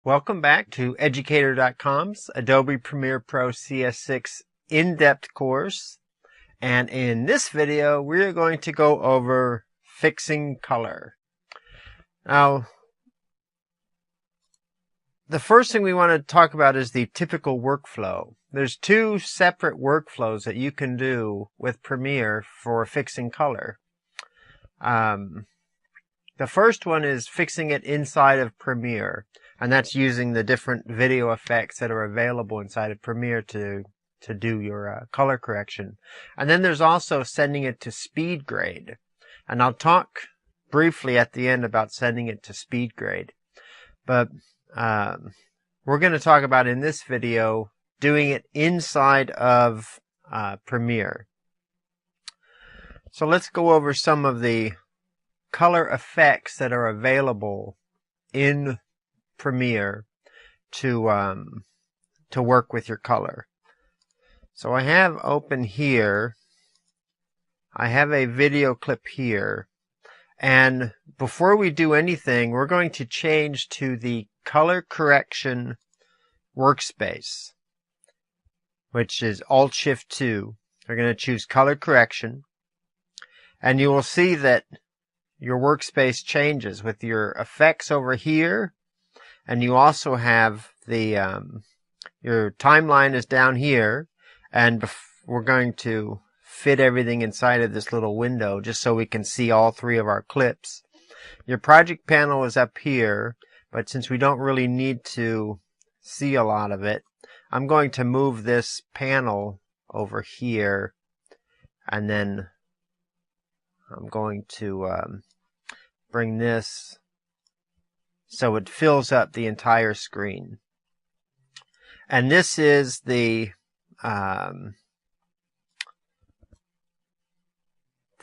Welcome back to Educator.com's Adobe Premiere Pro CS6 in-depth course. And in this video, we're going to go over fixing color. Now, the first thing we want to talk about is the typical workflow. There's two separate workflows that you can do with Premiere for fixing color. The first one is fixing it inside of Premiere. And that's using the different video effects that are available inside of Premiere to do your color correction. And then there's also sending it to speed grade. And I'll talk briefly at the end about sending it to speed grade. But we're going to talk about in this video doing it inside of Premiere. So let's go over some of the color effects that are available in Premiere to work with your color. So I have open here, I have a video clip here, and before we do anything, we're going to change to the color correction workspace, which is Alt-Shift-2. We're going to choose color correction, and you will see that your workspace changes with your effects over here. And you also have the your timeline is down here, and we're going to fit everything inside of this little window just so we can see all three of our clips. Your project panel is up here, but since we don't really need to see a lot of it, I'm going to move this panel over here, and then I'm going to bring this so it fills up the entire screen. And this is the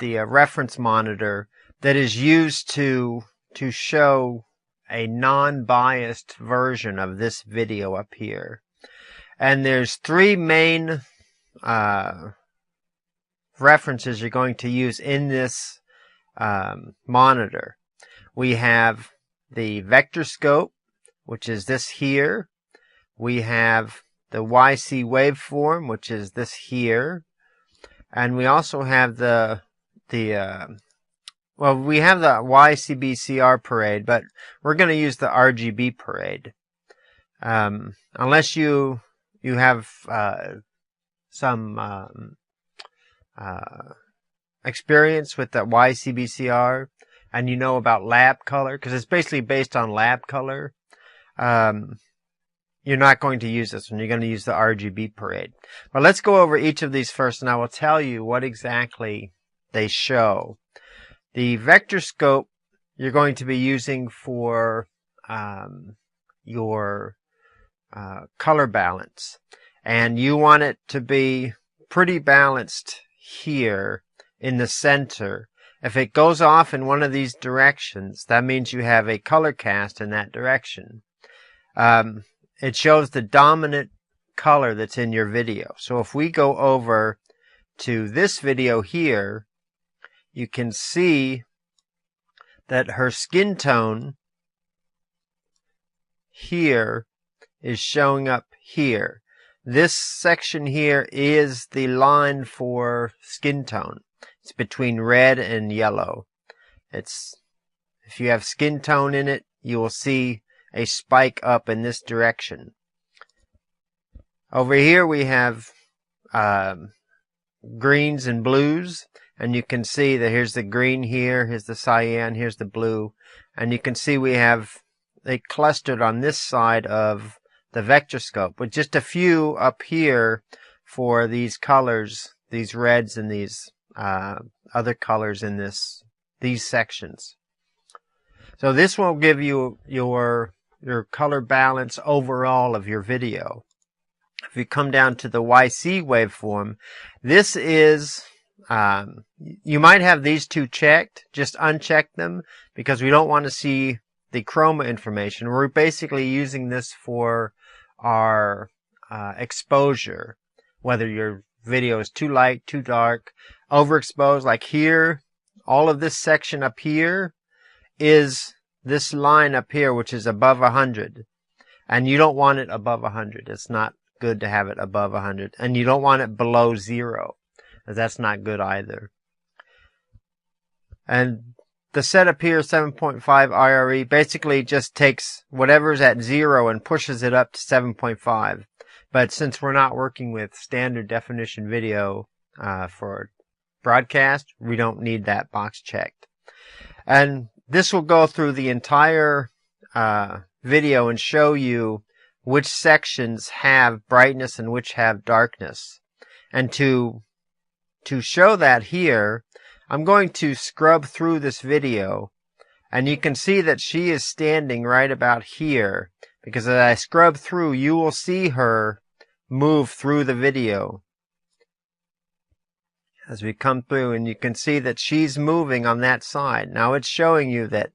reference monitor that is used to show a non-biased version of this video up here. And there's three main references you're going to use in this monitor. We have the vector scope, which is this here. We have the YC waveform, which is this here. And we also have we have the YCBCR parade, but we're going to use the RGB parade. Unless you have some experience with the YCBCR, and you know about lab color, because it's basically based on lab color, you're not going to use this one. You're going to use the RGB parade. But let's go over each of these first, and I will tell you what exactly they show. The vector scope you're going to be using for your color balance. And you want it to be pretty balanced here in the center. If it goes off in one of these directions, that means you have a color cast in that direction. It shows the dominant color that's in your video. So if we go over to this video here, you can see that her skin tone here is showing up here. This section here is the line for skin tone. It's between red and yellow. If you have skin tone in it, you will see a spike up in this direction. Over here we have greens and blues, and you can see that here's the green here, here's the cyan, here's the blue, and you can see we have they clustered on this side of the vector scope, with just a few up here for these colors, these reds and these other colors in these sections. So this will give you your color balance overall of your video. If you come down to the YC waveform, this is you might have these two checked. Just uncheck them because we don't want to see the chroma information. We're basically using this for our exposure, whether your video is too light, too dark, overexposed. Like here, all of this section up here is this line up here, which is above 100. And you don't want it above 100. It's not good to have it above 100. And you don't want it below 0. That's not good either. And the setup here, 7.5 IRE, basically just takes whatever's at 0 and pushes it up to 7.5. But since we're not working with standard definition video for broadcast, we don't need that box checked. And this will go through the entire video and show you which sections have brightness and which have darkness. And to show that here, I'm going to scrub through this video, and you can see that she is standing right about here, because as I scrub through, you will see her move through the video as we come through, and you can see that she's moving on that side. Now it's showing you that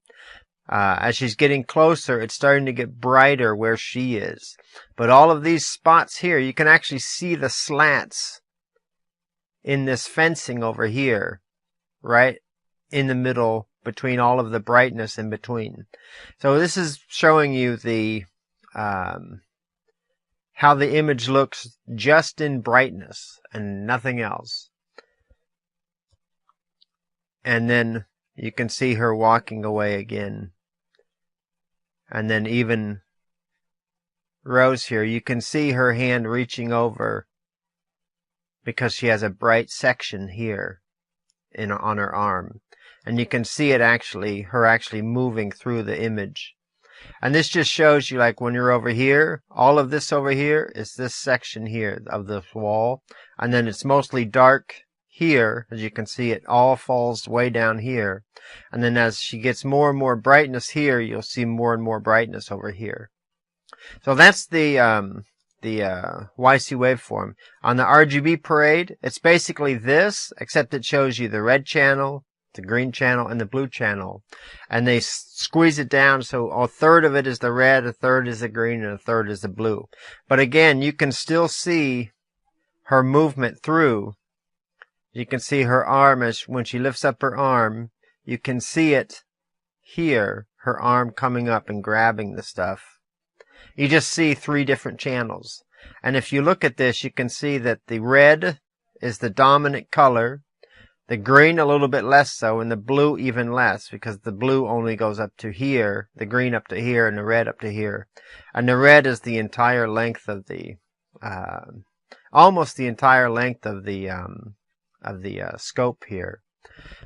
as she's getting closer, it's starting to get brighter where she is. But all of these spots here, you can actually see the slants in this fencing over here, right in the middle between all of the brightness in between. So this is showing you the how the image looks just in brightness and nothing else. And then you can see her walking away again. And then even Rose here, you can see her hand reaching over because she has a bright section here on her arm, and you can see it her actually moving through the image. And this just shows you, like, when you're over here, all of this over here is this section here of this wall, and then it's mostly dark here. As you can see, it all falls way down here, and then as she gets more and more brightness here, you'll see more and more brightness over here. So that's the YC waveform. On the RGB parade, it's basically this, except it shows you the red channel, the green channel, and the blue channel. And they squeeze it down so a third of it is the red, a third is the green, and a third is the blue. But again, you can still see her movement through. You can see her arm when she lifts up her arm. You can see it here, her arm coming up and grabbing the stuff. You just see 3 different channels. And if you look at this, you can see that the red is the dominant color, the green a little bit less so, and the blue even less, because the blue only goes up to here, the green up to here, and the red up to here. And the red is the entire length of the, almost the entire length of the scope here.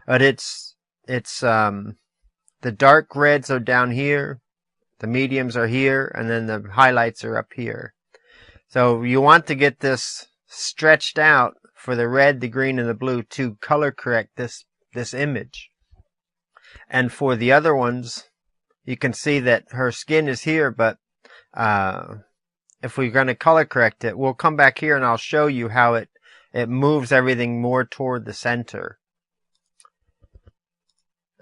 But the dark reds are down here, the mediums are here, and then the highlights are up here. So you want to get this stretched out for the red, the green, and the blue to color correct this image. And for the other ones, you can see that her skin is here, but if we're going to color correct it, we'll come back here and I'll show you how it moves everything more toward the center.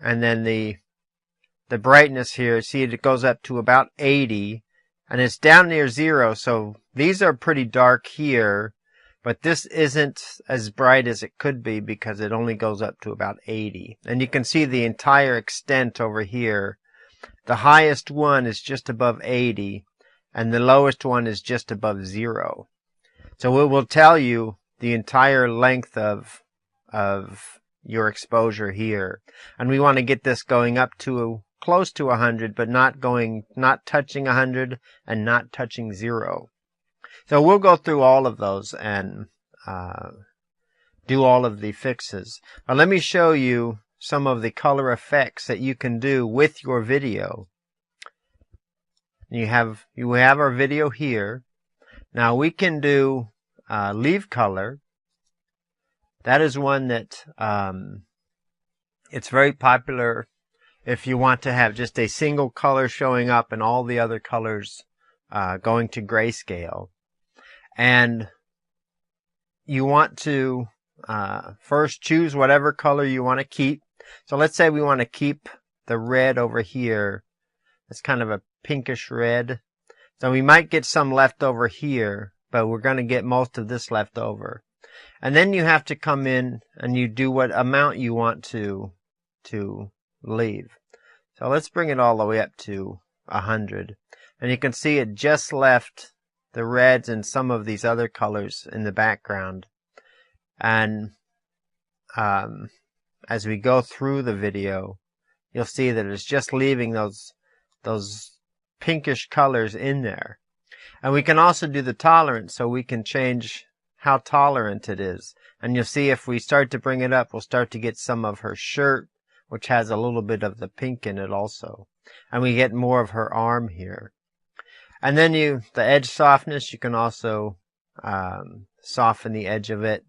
And then the brightness here, see, it goes up to about 80, and it's down near 0, so these are pretty dark here, but this isn't as bright as it could be because it only goes up to about 80. And you can see the entire extent over here. The highest one is just above 80, and the lowest one is just above 0. So it will tell you the entire length of your exposure here. And we want to get this going up to close to 100, but not touching 100 and not touching 0. So we'll go through all of those and do all of the fixes. But let me show you some of the color effects that you can do with your video. You have our video here. Now we can do leave color. That is one that it's very popular if you want to have just a single color showing up and all the other colors going to grayscale. And you want to first choose whatever color you want to keep. So let's say we want to keep the red over here. It's kind of a pinkish red. So we might get some left over here, but we're going to get most of this left over. And then you have to come in and you do what amount you want to leave. So let's bring it all the way up to 100. And you can see it just left the reds and some of these other colors in the background. And as we go through the video, you'll see that it's just leaving those pinkish colors in there. And we can also do the tolerance, so we can change how tolerant it is. And you'll see if we start to bring it up, we'll start to get some of her shirt, which has a little bit of the pink in it also. And we get more of her arm here. And then the edge softness, you can also soften the edge of it.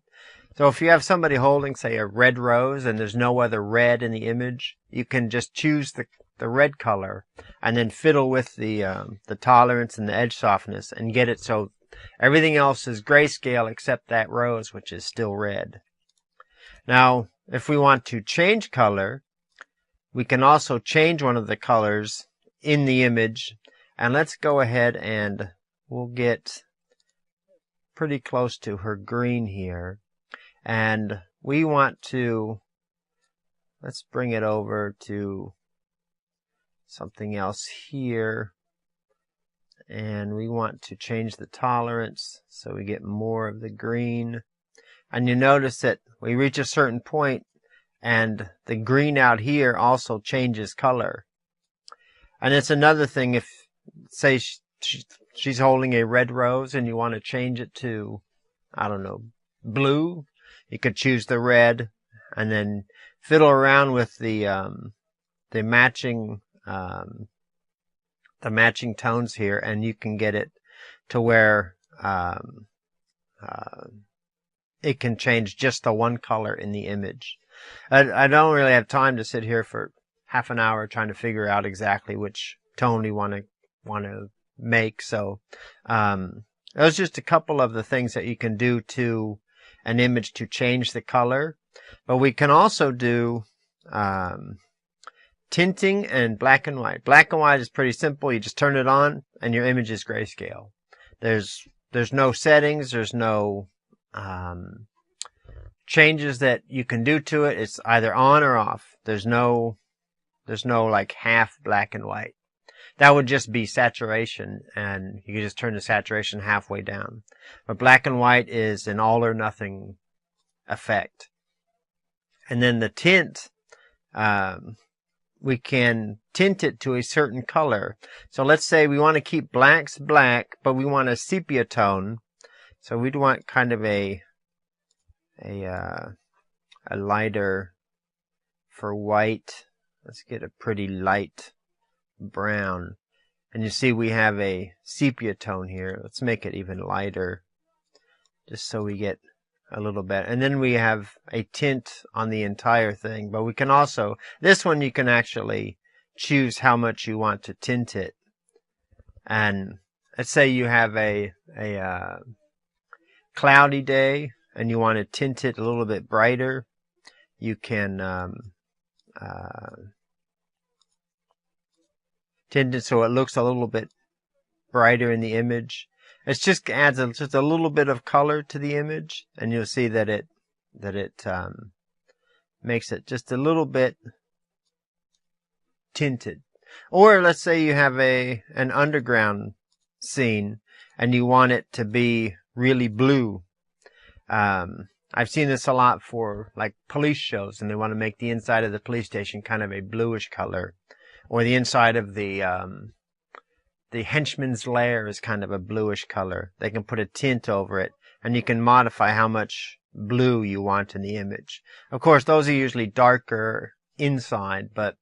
So if you have somebody holding, say, a red rose and there's no other red in the image, you can just choose the red color and then fiddle with the tolerance and the edge softness and get it so everything else is grayscale except that rose, which is still red. Now, if we want to change color, we can also change one of the colors in the image. And let's go ahead and we'll get pretty close to her green here. And we want to, let's bring it over to something else here. And we want to change the tolerance so we get more of the green. And you notice that we reach a certain point and the green out here also changes color. And it's another thing, if, say, she's holding a red rose and you want to change it to, I don't know, blue, you could choose the red and then fiddle around with the matching tones here, and you can get it to where it can change just the one color in the image. I don't really have time to sit here for half an hour trying to figure out exactly which tone we want to make. So those are just a couple of the things that you can do to an image to change the color. But we can also do tinting and black and white. Black and white is pretty simple. You just turn it on and your image is grayscale. There's no settings. There's no changes that you can do to it. It's either on or off. There's no like half black and white. That would just be saturation, and you can just turn the saturation halfway down. But black and white is an all or nothing effect. And then the tint, we can tint it to a certain color. So let's say we want to keep blacks black, but we want a sepia tone. So we'd want kind of a lighter for white. Let's get a pretty light brown. And you see we have a sepia tone here. Let's make it even lighter, just so we get a little bit. And then we have a tint on the entire thing. But we can also, this one you can actually choose how much you want to tint it. And let's say you have a cloudy day and you want to tint it a little bit brighter. You can tint it so it looks a little bit brighter in the image. It just adds just a little bit of color to the image, and you'll see that it makes it just a little bit tinted. Or let's say you have an underground scene and you want it to be really blue. I've seen this a lot for like police shows, and they want to make the inside of the police station kind of a bluish color, or the inside of the henchman's lair is kind of a bluish color. They can put a tint over it, and you can modify how much blue you want in the image. Of course, those are usually darker inside, but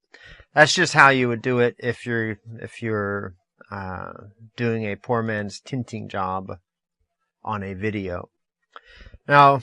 that's just how you would do it if you're doing a poor man's tinting job on a video. Now,